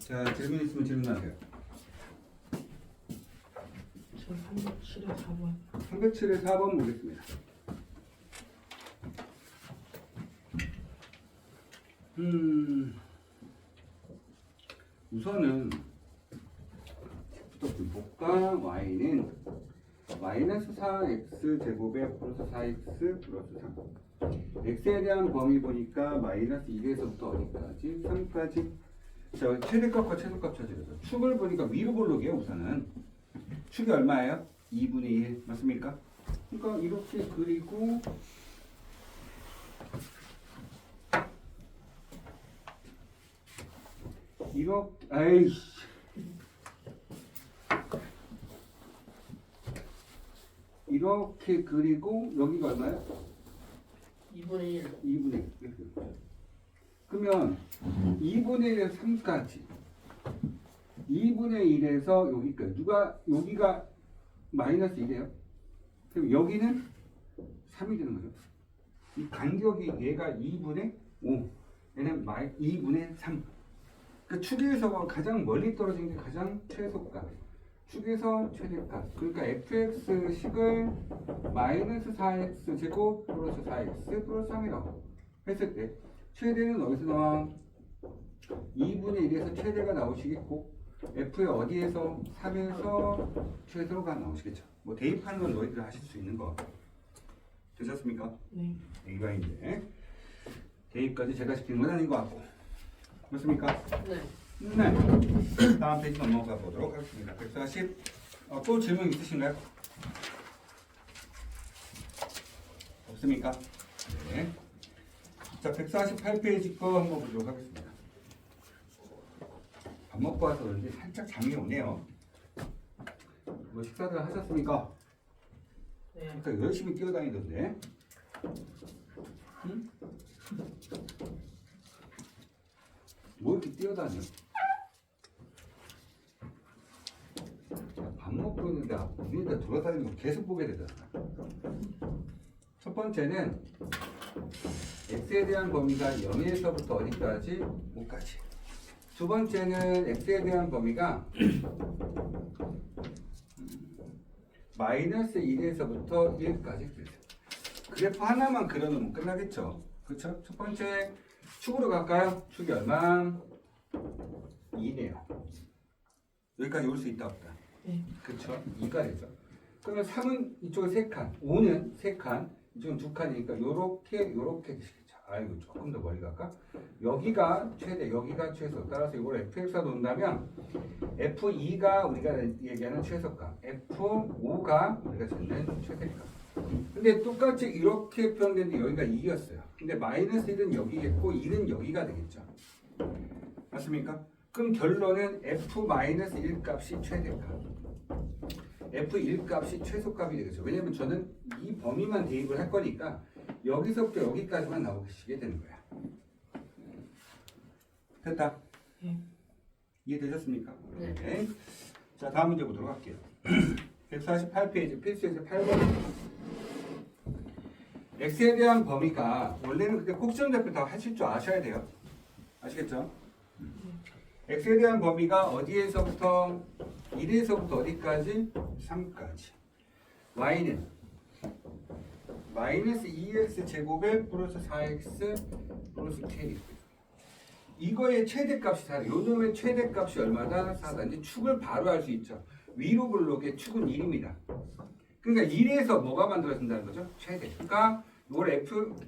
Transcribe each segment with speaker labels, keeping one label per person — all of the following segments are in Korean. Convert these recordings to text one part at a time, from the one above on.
Speaker 1: 자, 질문 있으면 질문하세요.
Speaker 2: 저 307에 4번.
Speaker 1: 307에 4번 보겠습니다. 우선은 부터 볼까? y는 마이너스 4x 제곱에 플러스 4x 플러스 3. x에 대한 범위 보니까 마이너스 1에서부터 어디까지? 3까지. 자, 최대값과 최소값 찾으래요. 축을 보니까 위로 볼록이에요. 우선은 축이 얼마예요? 2분의 1 맞습니까? 그러니까 이렇게 그리고 이렇게 아이씨 이렇게 그리고 여기가 얼마야?
Speaker 2: 2분의 1.
Speaker 1: 2분의 1 그러면 2분의 1에서 3까지 2분의 1에서 여기까지 여기가 마이너스 1이에요. 그럼 여기는 3이 되는 거죠. 이 간격이 얘가 2분의 5 얘는 2분의 3. 그 축에서 가장 멀리 떨어진 게 가장 최소값. 축에서 최대값. 그러니까 fx식을 마이너스 4x 제곱 플러스 4x 플러스 3이라고 했을 때 최대는 어디서 나와? 2분의 1에서 최대가 나오시겠고 f의 어디에서? 3에서 최소가 나오시겠죠. 뭐 대입하는 건 너희들 하실 수 있는 거 되셨습니까?
Speaker 2: 네.
Speaker 1: 이거인데 대입까지 제가 시키는 건 아닌 것 같고 맞습니까?
Speaker 2: 네.
Speaker 1: 네. 다음 페이지 넘어가 보도록 하겠습니다. 140. 또 질문 있으신가요? 없습니까? 네. 자, 148페이지 거 한번 보도록 하겠습니다. 밥 먹고 와서 그런지 살짝 잠이 오네요. 뭐 식사들 하셨습니까?
Speaker 2: 네.
Speaker 1: 아까 열심히 뛰어다니던데. 응? 뭐 이렇게 뛰어다녀? 밥 먹고 있는데 우리가 돌아다니는 거 계속 보게 되잖아. 첫 번째는 x에 대한 범위가 0에서부터 어디까지? 5까지. 두 번째는 x에 대한 범위가 마이너스 1에서부터 1까지. 그래프 하나만 그려놓으면 끝나겠죠. 그렇죠? 첫 번째 축으로 갈까요? 축이 얼마? 2네요. 여기까지 올 수 있다 없다?
Speaker 2: 네.
Speaker 1: 그렇죠? 2가 되죠. 그러면 3은 이쪽에 3칸, 5는 3칸, 이쪽은 2칸이니까 요렇게 되시겠죠. 아이고 조금 더 멀리 갈까? 여기가 최대, 여기가 최소. 따라서 이걸 fx가 놓는다면 f2가 우리가 얘기하는 최소값, f5가 우리가 찾는 최대값. 근데 똑같이 이렇게 표현되는데 여기가 2였어요. 근데 마이너스 1은 여기겠고 2는 여기가 되겠죠. 맞습니까? 그럼 결론은 f-1 값이 최대값, f1 값이 최소값이 되겠죠. 왜냐면 저는 이 범위만 대입을 할 거니까 여기서부터 여기까지만 나오시게 되는 거야. 됐다?
Speaker 2: 네.
Speaker 1: 이해되셨습니까?
Speaker 2: 네.
Speaker 1: 네. 자, 다음 문제 보도록 할게요. 148페이지 필수에서 8번. x에 대한 범위가 원래는 그때 꼭지점잡기 다 하실 줄 아셔야 돼요. 아시겠죠? x에 대한 범위가 어디에서부터 1에서부터 어디까지? 3까지. y는 마이너스 2x 제곱에 플러스 4x 플러스 k. 이거의 최대값이 4. 요놈의 최대값이 얼마다? 4다. 이제 축을 바로 알 수 있죠. 위로 블록의 축은 1입니다. 그러니까 1에서 뭐가 만들어진다는 거죠? 최대. 그러니까 이걸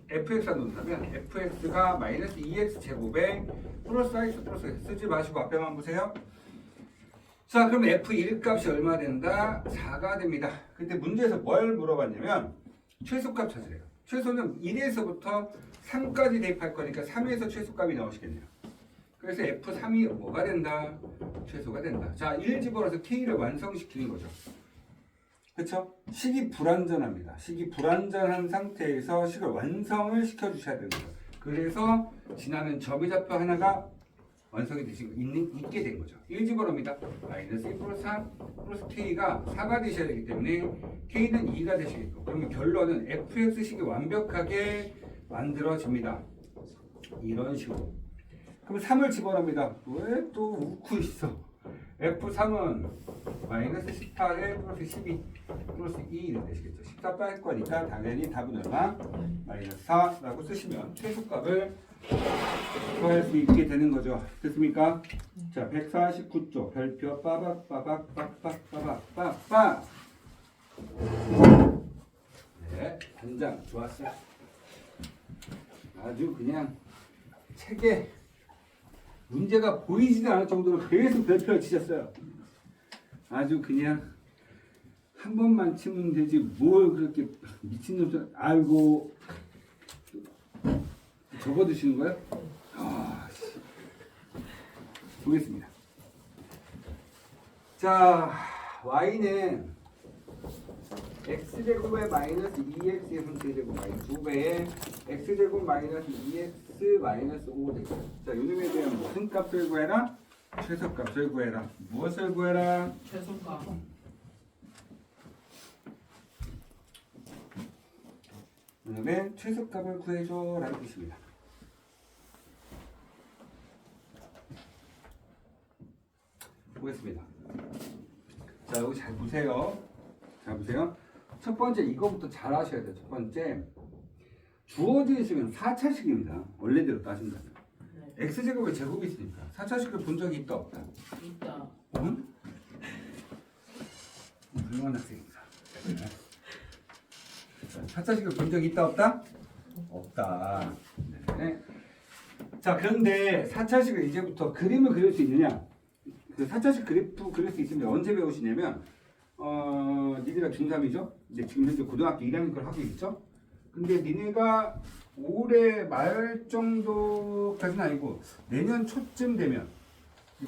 Speaker 1: fx가 놓는다면 fx가 마이너스 2x 제곱에 플러스 x 플러스 x 쓰지 마시고 앞에만 보세요. 자, 그럼 f1 값이 얼마 된다? 4가 됩니다. 그때 문제에서 뭘 물어봤냐면 최소값 찾으래요. 최소는 1에서부터 3까지 대입할 거니까 3에서 최소값이 나오시겠네요. 그래서 f3이 뭐가 된다? 최소가 된다. 자, 1 집어넣어서 k를 완성시키는 거죠. 그렇죠? 식이 불완전합니다. 식이 불완전한 상태에서 식을 완성을 시켜주셔야 되는 거예요. 그래서 지나는 점의좌표 하나가 완성이 있게 된 거죠. 1 집어넣습니다. 마이너스 1 플러스 4 플러스 k가 4가 되셔야 되기 때문에 k는 2가 되시겠고 그러면 결론은 fx식이 완벽하게 만들어집니다. 이런 식으로. 그럼 3을 집어넣습니다. 왜 또 웃고 있어? F3은 마이너스 18에 플러스 12 플러스 2 이렇게 되시겠죠. 14 뺄 거니까 당연히 답은 얼마? 마이너스 4라고 쓰시면 최소값을 구할 수 있게 되는 거죠. 됐습니까? 자, 149쪽 별표 빠박 빠박 빡빡 빠박 빡빡. 네, 단장 좋았어요. 아주 그냥 책에 문제가 보이지도 않을 정도로 계속 별표를 치셨어요. 아주 그냥 한 번만 치면 되지 뭘 그렇게 미친놈처럼 알고 적어두시는 거예요? 보겠습니다. 자, y는 x제곱에 마이너스 2x의 분체제곱 마이너스 2배에 x제곱 마이너스 2x 마이너스 5 되죠. 자, 요놈에 대한 무슨 값을 구해라? 최소값을 구해라. 무엇을 구해라?
Speaker 2: 최소값.
Speaker 1: 요놈의 최소값을 구해줘 라는 뜻입니다. 보겠습니다. 자, 여기 잘 보세요. 잘 보세요. 첫 번째 이거부터 잘 하셔야 돼요. 첫 번째 주어져 있으면 4차식입니다. 원래대로 따진다면.
Speaker 2: 네.
Speaker 1: x제곱에 제곱이 있으니까 4차식을 본 적이 있다 없다?
Speaker 2: 있다.
Speaker 1: 응? 훌륭한 학생입니다. 4차식을 본 적이 있다 없다? 없다. 네. 자, 그런데 4차식을 이제부터 그림을 그릴 수 있느냐? 그 4차식 그래프 그릴 수 있으면 언제 배우시냐면 니네가 중3이죠? 근데 지금 현재 고등학교 1학년 걸 하고 있죠? 근데 니네가 올해 말 정도까지는 아니고 내년 초쯤 되면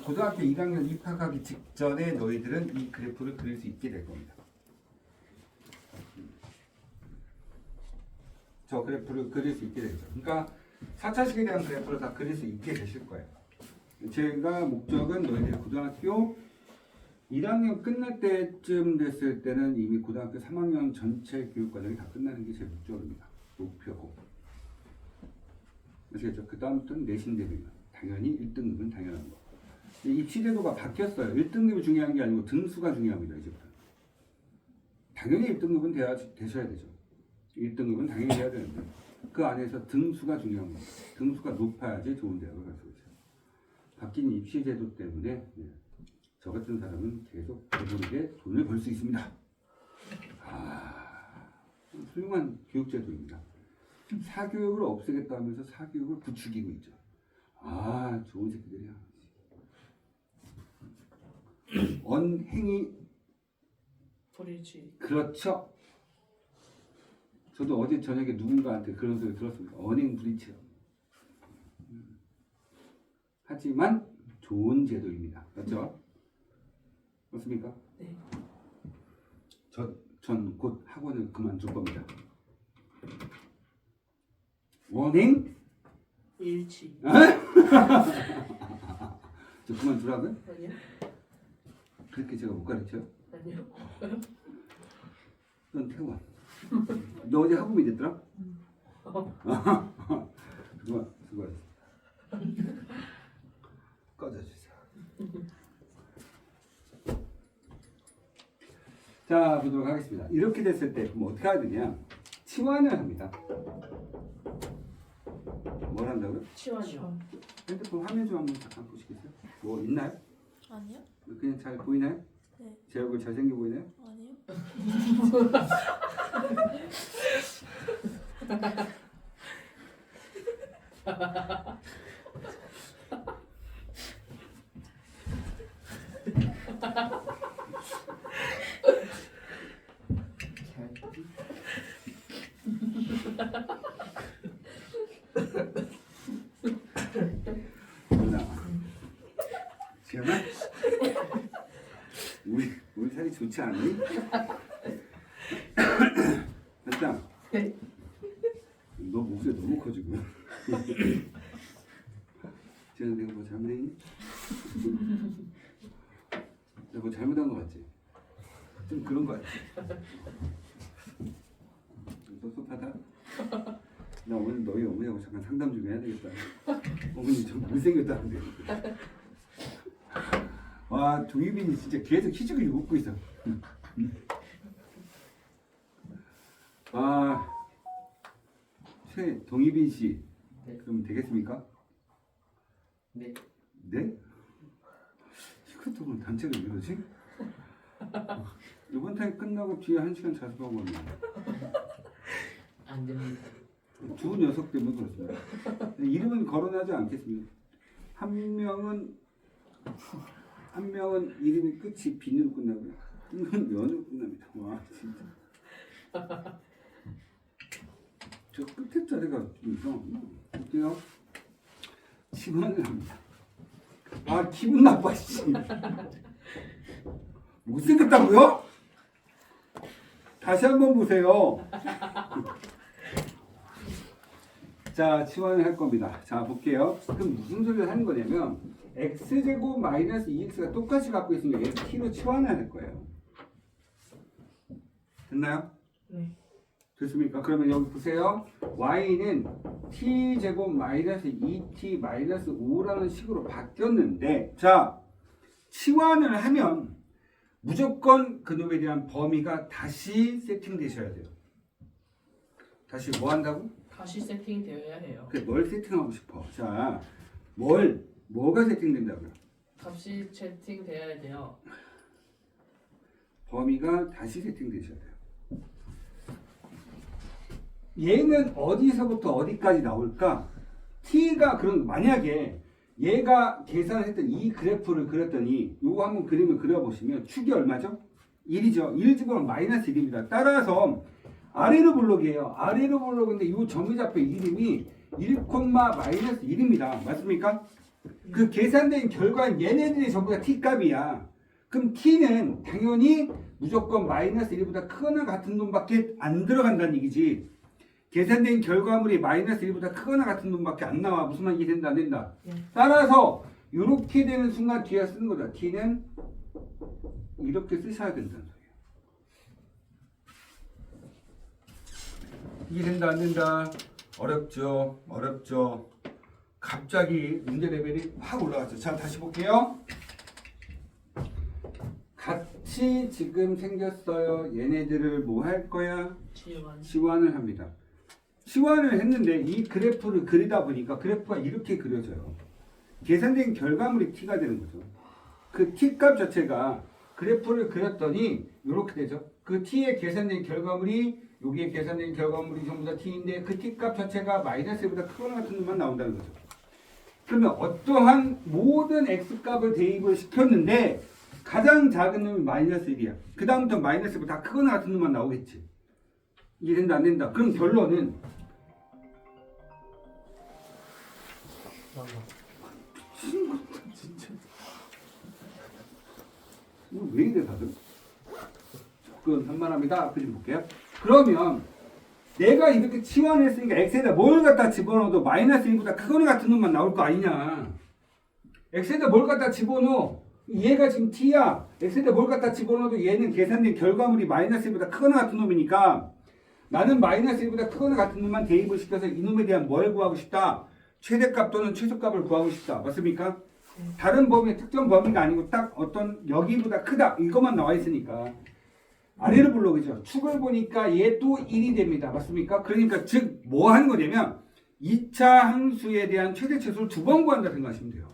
Speaker 1: 고등학교 1학년 입학하기 직전에 너희들은 이 그래프를 그릴 수 있게 될 겁니다. 저 그래프를 그릴 수 있게 되죠. 그러니까 4차식에 대한 그래프를 다 그릴 수 있게 되실 거예요. 제가 목적은 너희들이 고등학교 1학년 끝날 때쯤 됐을 때는 이미 고등학교 3학년 전체 교육과정이 다 끝나는 게 제 목적입니다. 목표고. 아시겠죠? 그 다음부터는 내신 대비면 당연히 1등급은 당연한 거. 입시 제도가 바뀌었어요. 1등급이 중요한 게 아니고 등수가 중요합니다. 이제부터. 당연히 1등급은 되셔야 되죠. 1등급은 당연히 해야 되는데 그 안에서 등수가 중요한 겁니다. 등수가 높아야지 좋은 대학을 갈 수 있어요. 바뀐 입시 제도 때문에 저 같은 사람은 계속 배부르게 돈을 벌 수 있습니다. 훌륭한 교육제도입니다. 사교육을 없애겠다 하면서 사교육을 부추기고 있죠. 좋은 새끼들이야. 언행이
Speaker 2: 브리지.
Speaker 1: 그렇죠. 저도 어제 저녁에 누군가한테 그런 소리 들었습니다. 언행 불이치요. 하지만 좋은 제도입니다. 맞죠? 맞습니까?
Speaker 2: 네.
Speaker 1: 전 곧 학원을 그만둘 겁니다. 원행?
Speaker 2: 일치.
Speaker 1: 저 그만두라고요?
Speaker 2: 아니요?
Speaker 1: 그렇게 제가 못 가르쳐요?
Speaker 2: 아니요.
Speaker 1: 넌 태원. 너 어제 학부모 됐더라? 수고하셨어. 꺼져주세요. 자, 보도록 하겠습니다. 이렇게 됐을 때 그럼 어떻게 해야 되냐? 치환을 합니다. 뭘 한다고요?
Speaker 2: 치환이요.
Speaker 1: 핸드폰 화면 좀 한번 잠깐 보시겠어요? 뭐 있나요?
Speaker 3: 아니요?
Speaker 1: 그냥 잘 보이나요?
Speaker 3: 네.
Speaker 1: 제 얼굴 잘생겨 보이나요?
Speaker 3: 아니요?
Speaker 1: 지현아? 우리 살이 좋지 않니? 됐다. 너 목소리 너무 커지고. 지현아, 내가 뭐 잘못했니? 내가 뭐 잘못한 거 같지? 좀 그런 거 같지? 섭섭하다? 나 오늘 너희 어머니하고 잠깐 상담 좀 해야 되겠다. 어머니 좀 못생겼다는데. 와, 동희빈이 진짜 계속 희죽희죽 웃고 있어. 아, 동희빈 씨,
Speaker 2: 네.
Speaker 1: 그럼 되겠습니까?
Speaker 2: 네.
Speaker 1: 네? 이것도 뭐 단체로 왜 그러지? 이번 타임 끝나고 뒤에 1시간 자습하고 하면
Speaker 2: 안 됩니다.
Speaker 1: 두 녀석 때문에 그렇습니다. 이름은 거론하지 않겠습니다. 한 명은 이름이 끝이 빈으로 끝나고요. 한 명은 면으로 끝납니다. 와 진짜. 저 끝에 자리가 좀 이상하구나. 볼게요. 치환을 합니다. 아 기분 나빠 씨. 못생겼다고요? 다시 한번 보세요. 자, 치환을 할 겁니다. 자, 볼게요. 그럼 무슨 소리를 하는 거냐면 x제곱 마이너스 2x가 똑같이 갖고 있으면 얘 t로 치환을 할 거예요. 됐나요?
Speaker 2: 네.
Speaker 1: 됐습니까? 그러면 여기 보세요. y는 t제곱 마이너스 2t 마이너스 5라는 식으로 바뀌었는데 자, 치환을 하면 무조건 그놈에 대한 범위가 다시 세팅되셔야 돼요. 다시 뭐 한다고?
Speaker 2: 다시 세팅되어야 해요.
Speaker 1: 그래, 뭘 세팅하고 싶어? 자, 뭐가 세팅된다고요?
Speaker 2: 값이 세팅되어야 돼요.
Speaker 1: 범위가 다시 세팅되셔야 돼요. 얘는 어디서부터 어디까지 나올까? t가 그런 만약에 얘가 계산을 했던 이 그래프를 그렸더니 요거 한번 그림을 그려보시면 축이 얼마죠? 1이죠. 1 집어넣으면 마이너스 1입니다. 따라서 아래로 블록이에요. 아래로 블록인데 이 점유좌표 이름이 1, 마이너스 1입니다. 맞습니까? 그 계산된 결과는 얘네들이 전부 다 t값이야. 그럼 t는 당연히 무조건 마이너스 1보다 크거나 같은 놈밖에 안 들어간다는 얘기지. 계산된 결과물이 마이너스 1보다 크거나 같은 놈밖에 안 나와. 무슨 말이 된다 안 된다.
Speaker 2: 네.
Speaker 1: 따라서 이렇게 되는 순간 뒤에 쓰는 거다. t는 이렇게 쓰셔야 된다는 소리예요. 이게 된다 안 된다. 어렵죠. 어렵죠. 갑자기 문제 레벨이 확 올라갔죠. 자, 다시 볼게요. 같이 지금 생겼어요. 얘네들을 뭐 할 거야? 치환을 합니다. 치환을 했는데 이 그래프를 그리다 보니까 그래프가 이렇게 그려져요. 계산된 결과물이 t가 되는 거죠. 그 t값 자체가 그래프를 그렸더니 이렇게 되죠. 그 t의 계산된 결과물이 여기에 계산된 결과물이 전부 다 t인데 그 t값 자체가 마이너스 1보다 크거나 같은 놈만 나온다는 거죠. 그러면 어떠한 모든 x값을 대입을 시켰는데 가장 작은 놈이 마이너스 1이야. 그 다음부터 마이너스 1보다 크거나 같은 놈만 나오겠지. 이해 된다 안 된다. 그럼 결론은 미친 것 같아 진짜. 이거 왜 이래 다들? 조금 산만합니다. 앞에 좀 볼게요. 그러면 내가 이렇게 치환했으니까 x에다 뭘 갖다 집어넣어도 마이너스 1보다 크거나 같은 놈만 나올 거 아니냐. x에다 뭘 갖다 집어넣어. 얘가 지금 t야. x에다 뭘 갖다 집어넣어도 얘는 계산된 결과물이 마이너스 1보다 크거나 같은 놈이니까 나는 마이너스 1보다 크거나 같은 놈만 대입을 시켜서 이놈에 대한 뭘 구하고 싶다. 최대값 또는 최소값을 구하고 싶다. 맞습니까? 다른 범위, 특정 범위가 아니고 딱 어떤 여기보다 크다. 이것만 나와 있으니까. 아래로 블록이죠. 축을 보니까 얘 또 1이 됩니다. 맞습니까? 그러니까 즉 뭐 하는 거냐면 2차 함수에 대한 최대 최소를 2번 구한다 생각하시면 돼요.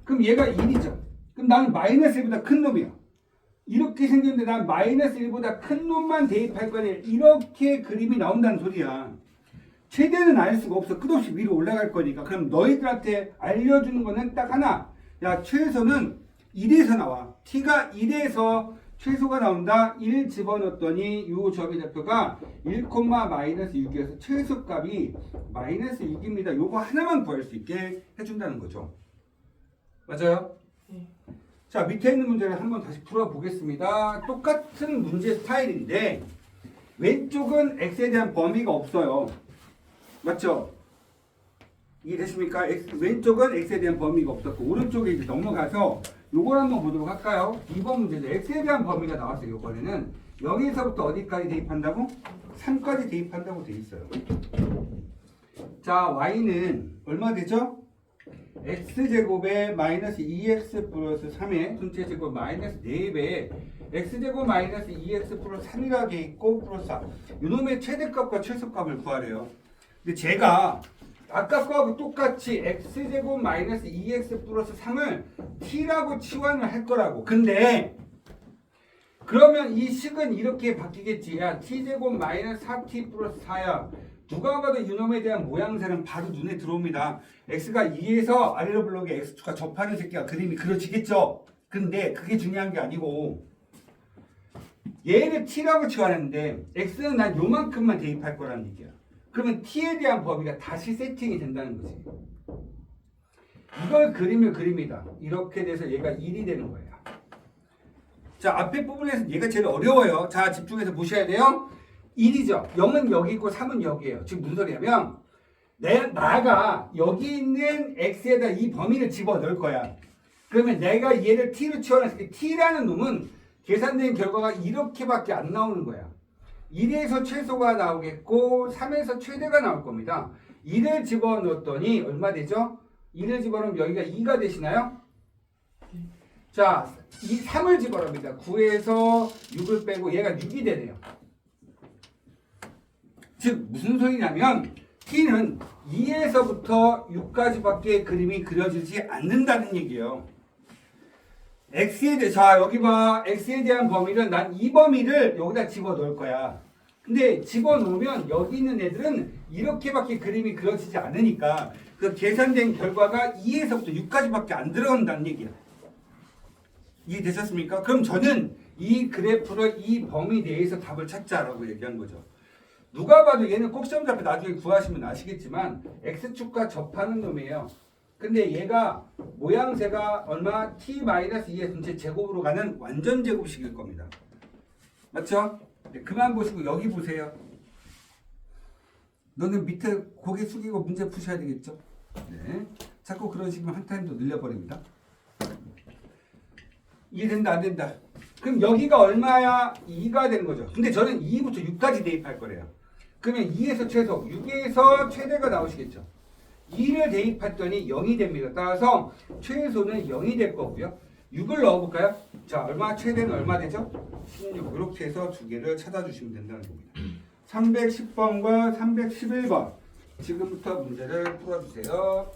Speaker 1: 그럼 얘가 1이죠. 그럼 나는 마이너스 1보다 큰 놈이야. 이렇게 생겼는데 난 마이너스 1보다 큰 놈만 대입할 거냐. 이렇게 그림이 나온다는 소리야. 최대는 알 수가 없어. 끝없이 위로 올라갈 거니까. 그럼 너희들한테 알려주는 거는 딱 하나. 야, 최소는 1에서 나와. t가 1에서 최소가 나온다. 1 집어넣었더니 이 점유좌표가 1, 마이너스 6이어서 최소값이 마이너스 6입니다. 요거 하나만 구할 수 있게 해준다는 거죠. 맞아요? 자, 밑에 있는 문제를 한번 다시 풀어보겠습니다. 똑같은 문제 스타일인데 왼쪽은 x에 대한 범위가 없어요. 맞죠? 이해되십니까? 왼쪽은 x에 대한 범위가 없었고 오른쪽에 이제 넘어가서 요걸 한번 보도록 할까요? 2번 문제죠. x에 대한 범위가 나왔어요. 이번에는 0에서부터 어디까지 대입한다고? 3까지 대입한다고 돼 있어요. 자, y는 얼마 되죠? x제곱에 마이너스 2x 플러스 3의 전체 제곱 마이너스 4배에 x제곱 마이너스 2x 플러스 3이라 돼 있고 플러스 4. 이놈의 최대값과 최소값을 구하래요. 근데 제가 아까 거하고 똑같이 x제곱 마이너스 2x 플러스 3을 t라고 치환을 할 거라고. 근데 그러면 이 식은 이렇게 바뀌겠지. 야, t제곱 마이너스 4t 플러스 4야. 누가 봐도 이놈에 대한 모양새는 바로 눈에 들어옵니다. x가 2에서 아래로 블록에 x2가 접하는 새끼가 그림이 그려지겠죠. 근데 그게 중요한 게 아니고 얘를 t라고 치환했는데 x는 난 요만큼만 대입할 거라는 얘기야. 그러면 t에 대한 범위가 다시 세팅이 된다는 거지. 이걸 그리면 그립니다. 이렇게 돼서 얘가 1이 되는 거예요. 자, 앞에 부분에서 얘가 제일 어려워요. 자, 집중해서 보셔야 돼요. 1이죠. 0은 여기 있고 3은 여기에요. 지금 무슨 소리냐면 나가 여기 있는 x에다 이 범위를 집어넣을 거야. 그러면 내가 얘를 t로 치환했을 때 t라는 놈은 계산된 결과가 이렇게밖에 안 나오는 거야. 1에서 최소가 나오겠고 3에서 최대가 나올 겁니다. 1을 집어넣었더니 얼마 되죠? 1을 집어넣으면 여기가 2가 되시나요? 자, 이 3을 집어넣습니다. 9에서 6을 빼고 얘가 6이 되네요. 즉 무슨 소리냐면 t는 2에서부터 6까지밖에 그림이 그려지지 않는다는 얘기예요. 자, 여기 봐. x에 대한 범위는 난 이 범위를 여기다 집어넣을 거야. 근데 집어넣으면 여기 있는 애들은 이렇게밖에 그림이 그려지지 않으니까 그 계산된 결과가 2에서부터 6까지밖에 안 들어간다는 얘기야. 이해되셨습니까? 그럼 저는 이 그래프를 이 범위 내에서 답을 찾자라고 얘기한 거죠. 누가 봐도 얘는 꼭 시험 잡혀 나중에 구하시면 아시겠지만 x축과 접하는 놈이에요. 근데 얘가 모양새가 얼마? t-2의 전체 제곱으로 가는 완전 제곱식일 겁니다. 맞죠? 네, 그만 보시고 여기 보세요. 너는 밑에 고개 숙이고 문제 푸셔야 되겠죠? 네. 자꾸 그러시면 한 타임 더 늘려버립니다. 이해된다 안 된다? 그럼 여기가 얼마야? 2가 되는 거죠. 근데 저는 2부터 6까지 대입할 거래요. 그러면 2에서 최소, 6에서 최대가 나오시겠죠. 2를 대입했더니 0이 됩니다. 따라서 최소는 0이 될 거고요. 6을 넣어볼까요? 자, 얼마 최대는 얼마 되죠? 16. 이렇게 해서 두 개를 찾아주시면 된다는 겁니다. 310번과 311번. 지금부터 문제를 풀어주세요.